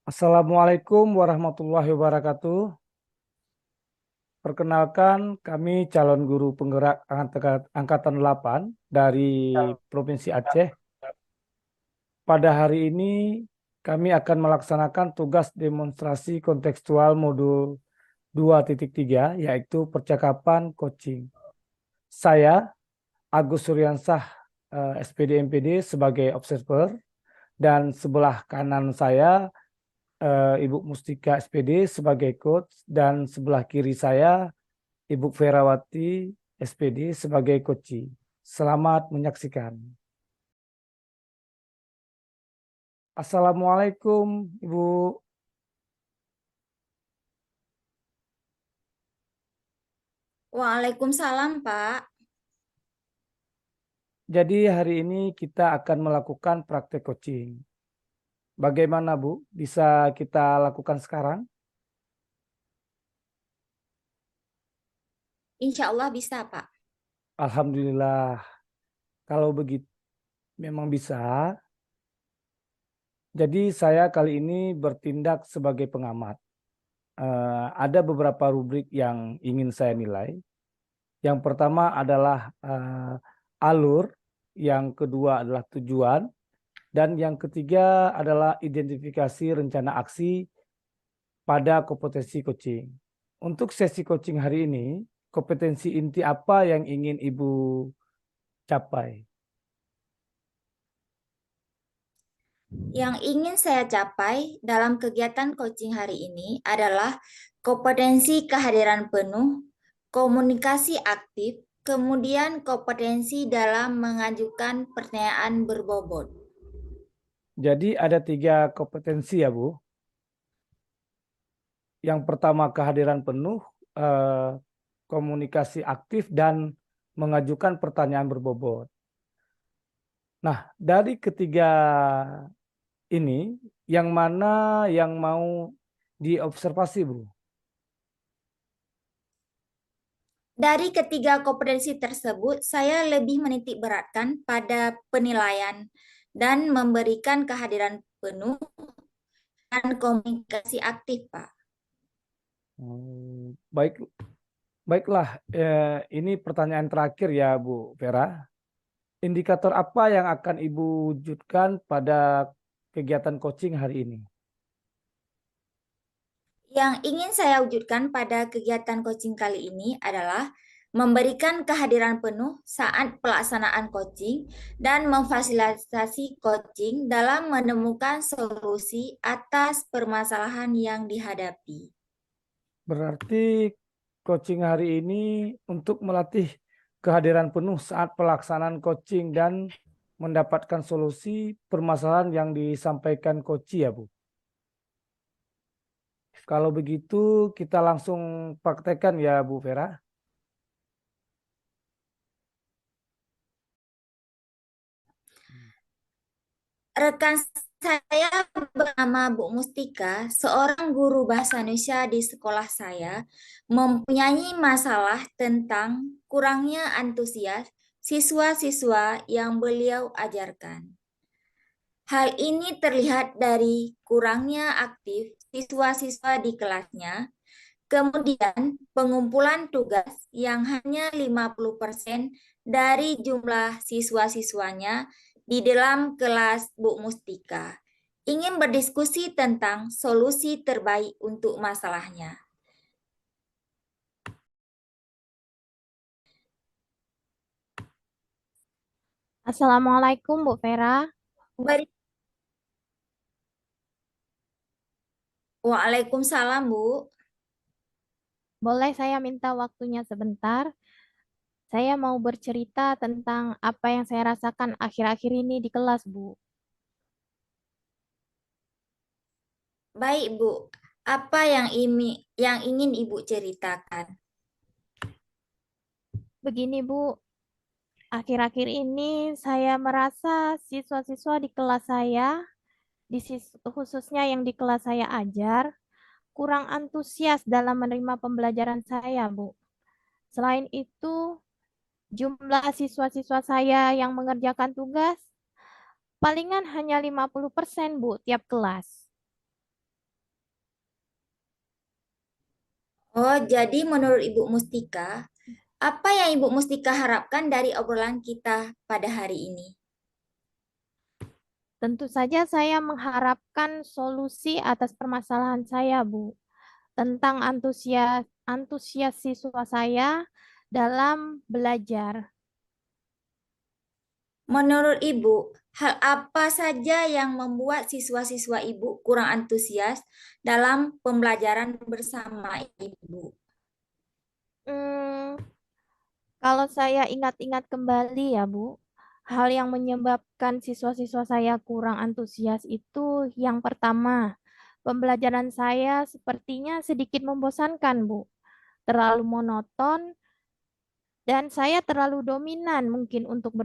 Assalamualaikum warahmatullahi wabarakatuh. Perkenalkan, kami calon guru penggerak angkatan 8 dari Provinsi Aceh. Pada hari ini, kami akan melaksanakan tugas demonstrasi kontekstual modul 2.3, yaitu percakapan coaching. Saya, Agus Suryansah, SPD MPD sebagai observer, dan sebelah kanan saya Ibu Mustika SPD sebagai coach dan sebelah kiri saya Ibu Ferawati SPD sebagai coach. Selamat menyaksikan. Assalamualaikum Ibu. Waalaikumsalam, Pak. Jadi hari ini kita akan melakukan praktek coaching. Bagaimana Bu? Bisa kita lakukan sekarang? Insya Allah bisa, Pak. Alhamdulillah. Kalau begitu memang bisa. Jadi saya kali ini bertindak sebagai pengamat. Ada beberapa rubrik yang ingin saya nilai. Yang pertama adalah alur, yang kedua adalah tujuan, dan yang ketiga adalah identifikasi rencana aksi pada kompetensi coaching. Untuk sesi coaching hari ini, kompetensi inti apa yang ingin Ibu capai? Yang ingin saya capai dalam kegiatan coaching hari ini adalah kompetensi kehadiran penuh, komunikasi aktif, kemudian kompetensi dalam mengajukan pertanyaan berbobot. Jadi ada 3 kompetensi ya Bu. Yang pertama kehadiran penuh, komunikasi aktif, dan mengajukan pertanyaan berbobot. Nah, dari ketiga ini, yang mana yang mau diobservasi, Bu? Dari ketiga kompetensi tersebut, saya lebih menitik beratkan pada penilaian dan memberikan kehadiran penuh dan komunikasi aktif, Pak. Baik, baiklah. Ini pertanyaan terakhir ya, Bu Vera. Indikator apa yang akan Ibu wujudkan pada kegiatan coaching hari ini? Yang ingin saya wujudkan pada kegiatan coaching kali ini adalah memberikan kehadiran penuh saat pelaksanaan coaching dan memfasilitasi coaching dalam menemukan solusi atas permasalahan yang dihadapi. Berarti coaching hari ini untuk melatih kehadiran penuh saat pelaksanaan coaching dan mendapatkan solusi permasalahan yang disampaikan coach ya, Bu. Kalau begitu kita langsung praktekkan ya, Bu Vera. Rekan saya bernama Bu Mustika, seorang guru bahasa Indonesia di sekolah saya, mempunyai masalah tentang kurangnya antusias siswa-siswa yang beliau ajarkan. Hal ini terlihat dari kurangnya aktif siswa-siswa di kelasnya, kemudian pengumpulan tugas yang hanya 50% dari jumlah siswa-siswanya di dalam kelas Bu Mustika. Ingin berdiskusi tentang solusi terbaik untuk masalahnya. Assalamualaikum Bu Vera. Beri- Waalaikumsalam, Bu. Boleh saya minta waktunya sebentar? Saya mau bercerita tentang apa yang saya rasakan akhir-akhir ini di kelas, Bu. Baik, Bu. Apa yang ingin Ibu ceritakan? Begini, Bu, akhir-akhir ini saya merasa siswa-siswa di kelas saya, khususnya yang di kelas saya ajar, kurang antusias dalam menerima pembelajaran saya, Bu. Selain itu, jumlah siswa-siswa saya yang mengerjakan tugas palingan hanya 50%, Bu, tiap kelas. Oh, jadi menurut Ibu Mustika, apa yang Ibu Mustika harapkan dari obrolan kita pada hari ini? Tentu saja saya mengharapkan solusi atas permasalahan saya, Bu, tentang antusias siswa saya dalam belajar. Menurut Ibu, hal apa saja yang membuat siswa-siswa Ibu kurang antusias dalam pembelajaran bersama Ibu? Hmm, Kalau saya ingat-ingat kembali ya, Bu, hal yang menyebabkan siswa-siswa saya kurang antusias itu yang pertama, pembelajaran saya sepertinya sedikit membosankan, Bu. Terlalu monoton dan saya terlalu dominan mungkin untuk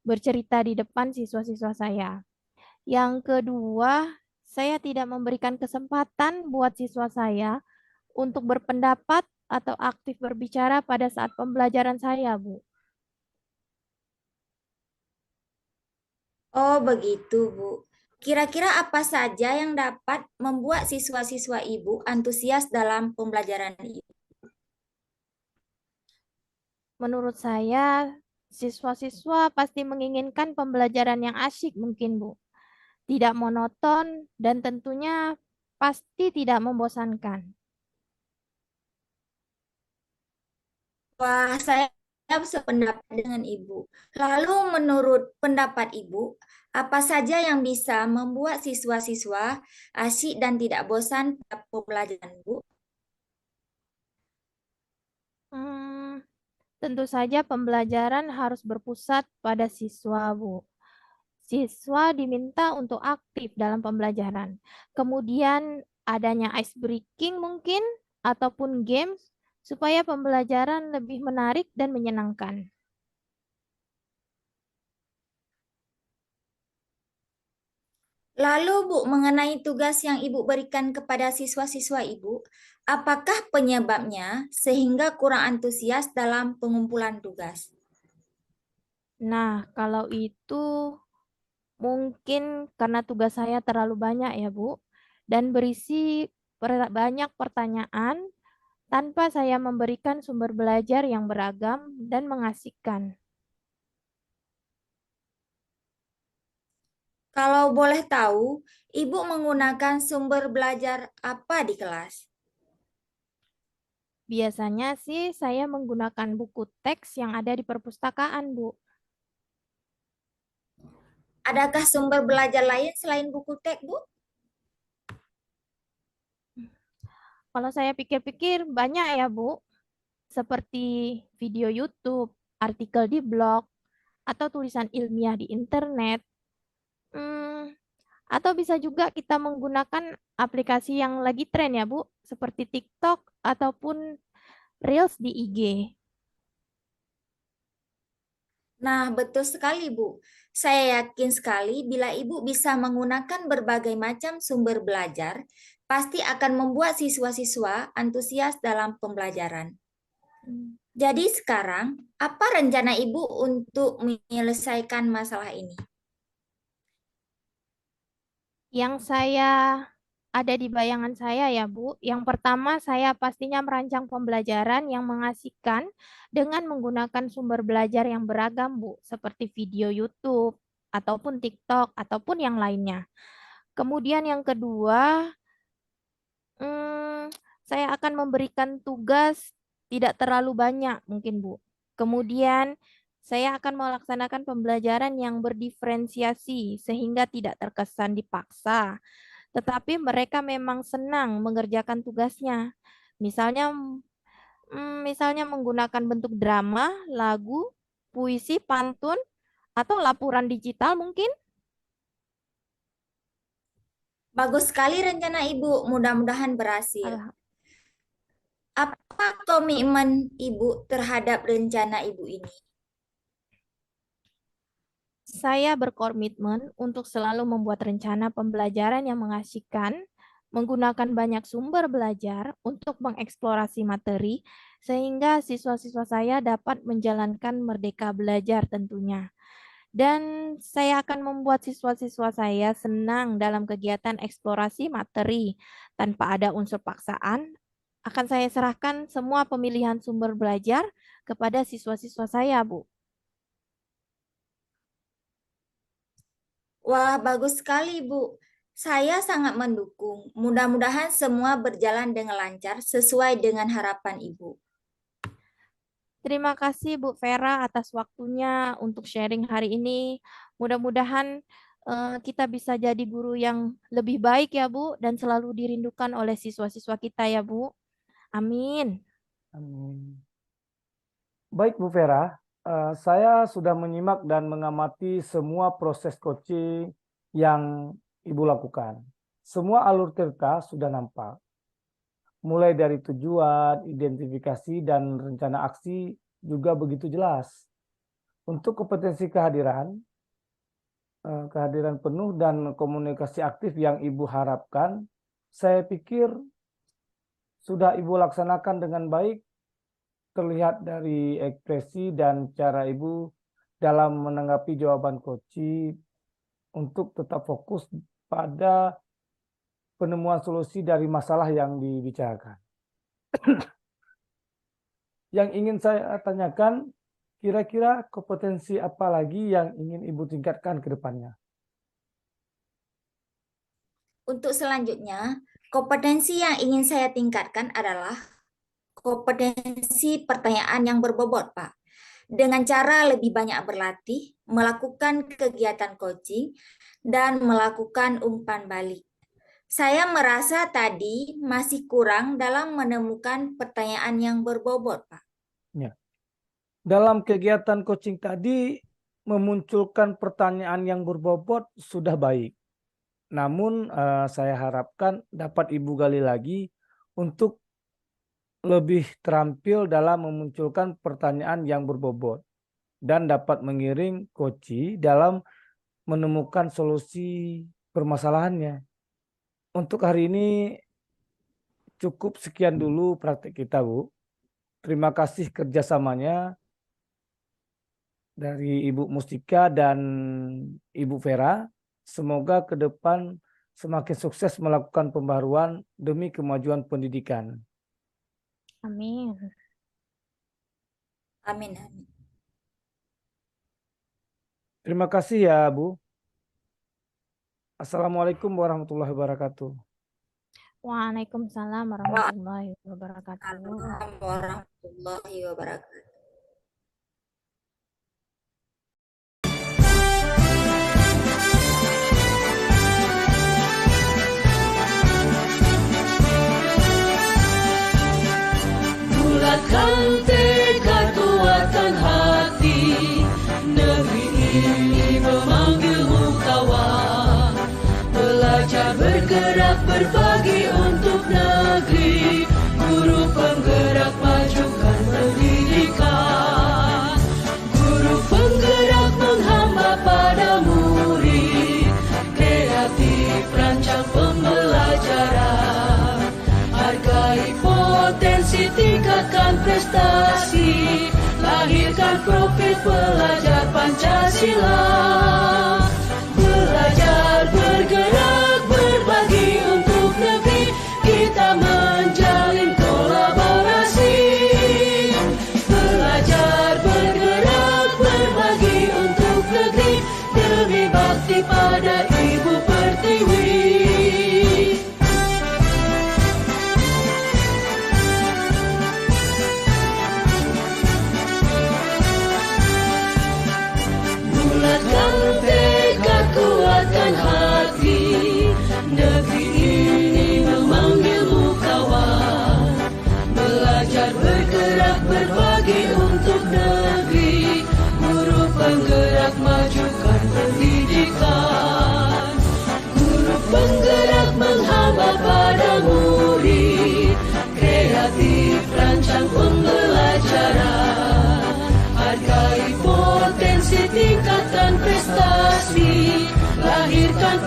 bercerita di depan siswa-siswa saya. Yang kedua, saya tidak memberikan kesempatan buat siswa saya untuk berpendapat atau aktif berbicara pada saat pembelajaran saya, Bu. Oh, begitu, Bu. Kira-kira apa saja yang dapat membuat siswa-siswa Ibu antusias dalam pembelajaran Ibu? Menurut saya, siswa-siswa pasti menginginkan pembelajaran yang asyik mungkin, Bu. Tidak monoton dan tentunya pasti tidak membosankan. Wah, saya sependapat dengan Ibu. Lalu menurut pendapat Ibu, apa saja yang bisa membuat siswa-siswa asyik dan tidak bosan pada pembelajaran, Bu? Hmm, Tentu saja pembelajaran harus berpusat pada siswa, Bu. Siswa diminta untuk aktif dalam pembelajaran. Kemudian adanya ice breaking mungkin ataupun games supaya pembelajaran lebih menarik dan menyenangkan. Lalu, Bu, mengenai tugas yang Ibu berikan kepada siswa-siswa Ibu, apakah penyebabnya sehingga kurang antusias dalam pengumpulan tugas? Nah, kalau itu mungkin karena tugas saya terlalu banyak ya, Bu, dan berisi banyak pertanyaan tanpa saya memberikan sumber belajar yang beragam dan mengasihkan. Kalau boleh tahu, Ibu menggunakan sumber belajar apa di kelas? Biasanya sih saya menggunakan buku teks yang ada di perpustakaan, Bu. Adakah sumber belajar lain selain buku teks, Bu? Kalau saya pikir-pikir banyak ya, Bu. Seperti video YouTube, artikel di blog, atau tulisan ilmiah di internet. Hmm, atau bisa juga kita menggunakan aplikasi yang lagi tren ya, Bu, seperti TikTok ataupun Reels di IG. Nah, betul sekali, Bu. Saya yakin sekali bila Ibu bisa menggunakan berbagai macam sumber belajar, pasti akan membuat siswa-siswa antusias dalam pembelajaran. Hmm. Jadi sekarang, apa rencana Ibu untuk menyelesaikan masalah ini? Yang saya ada di bayangan saya ya, Bu. Yang pertama, saya pastinya merancang pembelajaran yang mengasihkan dengan menggunakan sumber belajar yang beragam, Bu, seperti video YouTube ataupun TikTok ataupun yang lainnya. Kemudian yang kedua, hmm, saya akan memberikan tugas tidak terlalu banyak mungkin, Bu. Kemudian saya akan melaksanakan pembelajaran yang berdiferensiasi sehingga tidak terkesan dipaksa tetapi mereka memang senang mengerjakan tugasnya. Misalnya, misalnya menggunakan bentuk drama, lagu, puisi, pantun, atau laporan digital mungkin. Bagus sekali rencana Ibu, mudah-mudahan berhasil. Al- Apa komitmen Ibu terhadap rencana Ibu ini? Saya berkomitmen untuk selalu membuat rencana pembelajaran yang mengasihkan, menggunakan banyak sumber belajar untuk mengeksplorasi materi, sehingga siswa-siswa saya dapat menjalankan merdeka belajar tentunya. Dan saya akan membuat siswa-siswa saya senang dalam kegiatan eksplorasi materi tanpa ada unsur paksaan akan saya serahkan semua pemilihan sumber belajar kepada siswa-siswa saya, Bu. Wah, bagus sekali, Bu. Saya sangat mendukung. Mudah-mudahan semua berjalan dengan lancar sesuai dengan harapan Ibu. Terima kasih Bu Vera atas waktunya untuk sharing hari ini. Mudah-mudahan kita bisa jadi guru yang lebih baik ya Bu, dan selalu dirindukan oleh siswa-siswa kita ya Bu. Amin. Amin. Baik Bu Vera, saya sudah menyimak dan mengamati semua proses coaching yang Ibu lakukan. Semua alur cerita sudah nampak. Mulai dari tujuan, identifikasi, dan rencana aksi juga begitu jelas. Untuk kompetensi kehadiran penuh dan komunikasi aktif yang Ibu harapkan, saya pikir sudah Ibu laksanakan dengan baik, terlihat dari ekspresi dan cara Ibu dalam menanggapi jawaban coaching untuk tetap fokus pada penemuan solusi dari masalah yang dibicarakan. Yang ingin saya tanyakan, kira-kira kompetensi apa lagi yang ingin Ibu tingkatkan ke depannya? Untuk selanjutnya, kompetensi yang ingin saya tingkatkan adalah kompetensi pertanyaan yang berbobot, Pak. Dengan cara lebih banyak berlatih, melakukan kegiatan coaching, dan melakukan umpan balik. Saya merasa tadi masih kurang dalam menemukan pertanyaan yang berbobot, Pak. Ya. Dalam kegiatan coaching tadi, memunculkan pertanyaan yang berbobot sudah baik. Namun saya harapkan dapat Ibu gali lagi untuk lebih terampil dalam memunculkan pertanyaan yang berbobot dan dapat mengiring coaching dalam menemukan solusi permasalahannya. Untuk hari ini cukup sekian dulu praktek kita, Bu. Terima kasih kerjasamanya dari Ibu Mustika dan Ibu Vera. Semoga ke depan semakin sukses melakukan pembaruan demi kemajuan pendidikan. Amin. Amin, amin. Terima kasih ya, Bu. Assalamualaikum warahmatullahi wabarakatuh. Waalaikumsalam warahmatullahi wabarakatuh. Assalamualaikum warahmatullahi wabarakatuh. Bulatkan tekad, kuatkan hati, negeri ini memanggilmu kawan. Belajar bergerak berbagi untuk negeri, guru penggerak majukan pendidikan. Guru penggerak menghamba pada murid, kreatif rancang pembelajaran. Hargai potensi, tingkatkan prestasi, lahirkan profil pelajar Pancasila. Belajar bergerak berbagi untuk negeri, kita menjalin kolaborasi. Belajar bergerak berbagi untuk negeri, demi bakti pada Ibu Pertiwi. Bulatkan tekad, kuatkan hati, negeri ini memanggilmu kawan. Belajar bergerak berbagi untuk negeri, guru penggerak majukan pendidikan. Guru penggerak menghamba pada murid, kreatif rancang pembelajaran. Hargai potensi, tingkatkan prestasi, lahirkan